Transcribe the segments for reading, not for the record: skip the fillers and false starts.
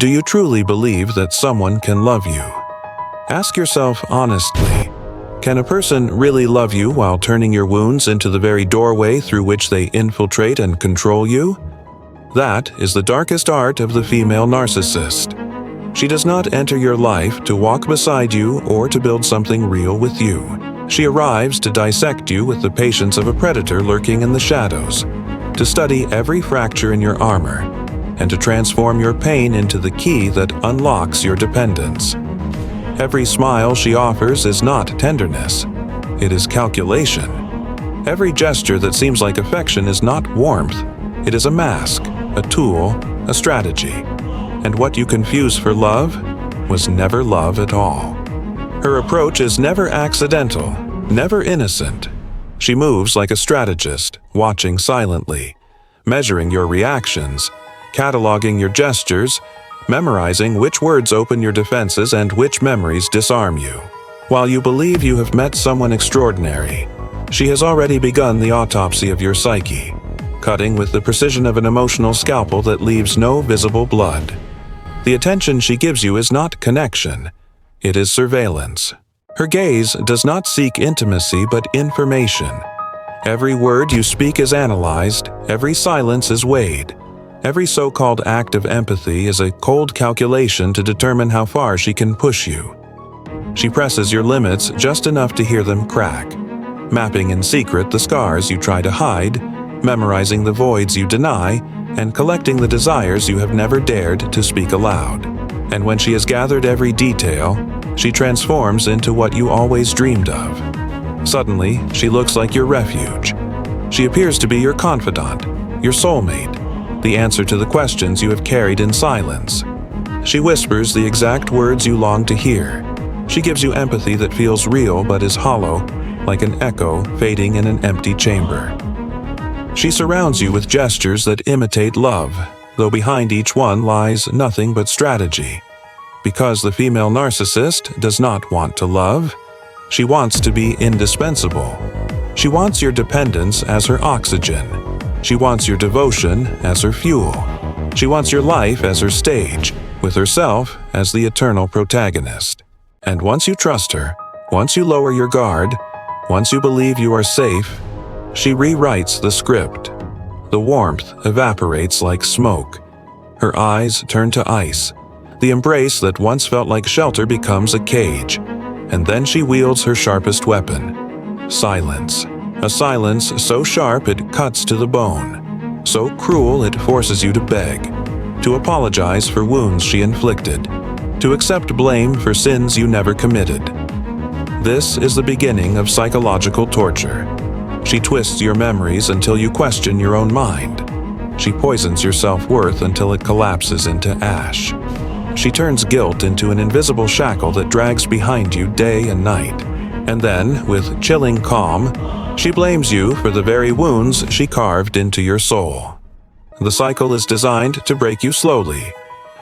Do you truly believe that someone can love you? Ask yourself honestly, can a person really love you while turning your wounds into the very doorway through which they infiltrate and control you? That is the darkest art of the female narcissist. She does not enter your life to walk beside you or to build something real with you. She arrives to dissect you with the patience of a predator lurking in the shadows, to study every fracture in your armor, and to transform your pain into the key that unlocks your dependence. Every smile she offers is not tenderness, it is calculation. Every gesture that seems like affection is not warmth, it is a mask, a tool, a strategy. And what you confuse for love was never love at all. Her approach is never accidental, never innocent. She moves like a strategist, watching silently, measuring your reactions, cataloging your gestures, memorizing which words open your defenses and which memories disarm you. While you believe you have met someone extraordinary, she has already begun the autopsy of your psyche, cutting with the precision of an emotional scalpel that leaves no visible blood. The attention she gives you is not connection, it is surveillance. Her gaze does not seek intimacy but information. Every word you speak is analyzed, every silence is weighed. Every so-called act of empathy is a cold calculation to determine how far she can push you. She presses your limits just enough to hear them crack, mapping in secret the scars you try to hide, memorizing the voids you deny, and collecting the desires you have never dared to speak aloud. And when she has gathered every detail, she transforms into what you always dreamed of. Suddenly, she looks like your refuge. She appears to be your confidant, your soulmate, the answer to the questions you have carried in silence. She whispers the exact words you long to hear. She gives you empathy that feels real but is hollow, like an echo fading in an empty chamber. She surrounds you with gestures that imitate love, though behind each one lies nothing but strategy. Because the female narcissist does not want to love, she wants to be indispensable. She wants your dependence as her oxygen. She wants your devotion as her fuel. She wants your life as her stage, with herself as the eternal protagonist. And once you trust her, once you lower your guard, once you believe you are safe, she rewrites the script. The warmth evaporates like smoke. Her eyes turn to ice. The embrace that once felt like shelter becomes a cage. And then she wields her sharpest weapon: silence. A silence so sharp it cuts to the bone, so cruel it forces you to beg, to apologize for wounds she inflicted, to accept blame for sins you never committed. This is the beginning of psychological torture. She twists your memories until you question your own mind. She poisons your self-worth until it collapses into ash. She turns guilt into an invisible shackle that drags behind you day and night. And then, with chilling calm, she blames you for the very wounds she carved into your soul. The cycle is designed to break you slowly.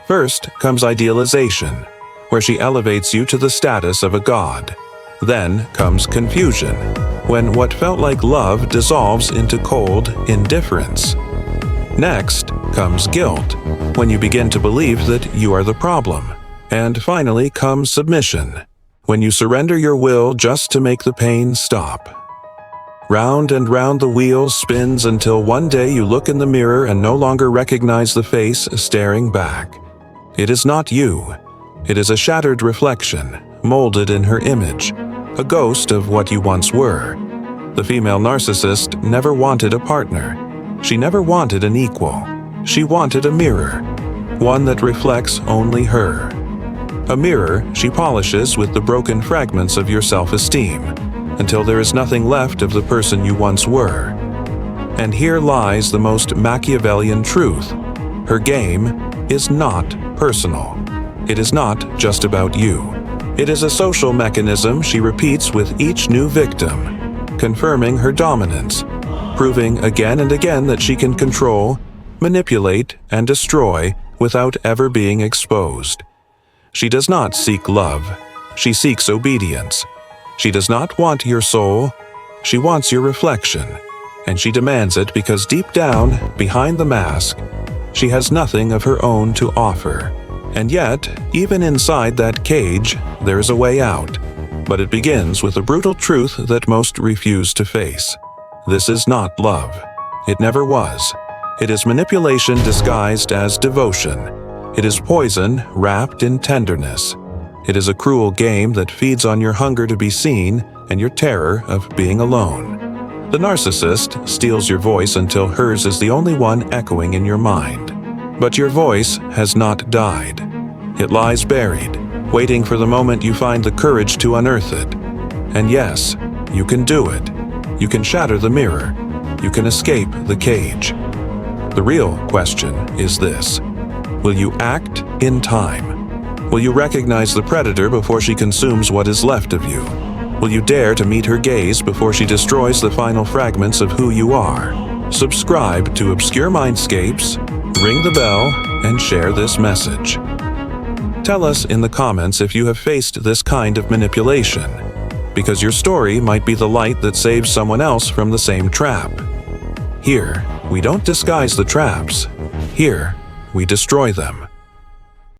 First comes idealization, where she elevates you to the status of a god. Then comes confusion, when what felt like love dissolves into cold indifference. Next comes guilt, when you begin to believe that you are the problem. And finally comes submission, when you surrender your will just to make the pain stop. Round and round the wheel spins until one day you look in the mirror and no longer recognize the face staring back. It is not you. It is a shattered reflection, molded in her image, a ghost of what you once were. The female narcissist never wanted a partner. She never wanted an equal. She wanted a mirror, one that reflects only her. A mirror she polishes with the broken fragments of your self-esteem, until there is nothing left of the person you once were. And here lies the most Machiavellian truth. Her game is not personal. It is not just about you. It is a social mechanism she repeats with each new victim, confirming her dominance, proving again and again that she can control, manipulate, and destroy without ever being exposed. She does not seek love. She seeks obedience. She does not want your soul. She wants your reflection. And she demands it because deep down, behind the mask, she has nothing of her own to offer. And yet, even inside that cage, there is a way out. But it begins with a brutal truth that most refuse to face. This is not love. It never was. It is manipulation disguised as devotion. It is poison wrapped in tenderness. It is a cruel game that feeds on your hunger to be seen and your terror of being alone. The narcissist steals your voice until hers is the only one echoing in your mind. But your voice has not died. It lies buried, waiting for the moment you find the courage to unearth it. And yes, you can do it. You can shatter the mirror. You can escape the cage. The real question is this: will you act in time? Will you recognize the predator before she consumes what is left of you? Will you dare to meet her gaze before she destroys the final fragments of who you are? Subscribe to Obscure Mindscapes, ring the bell, and share this message. Tell us in the comments if you have faced this kind of manipulation, because your story might be the light that saves someone else from the same trap. Here, we don't disguise the traps. Here, we destroy them.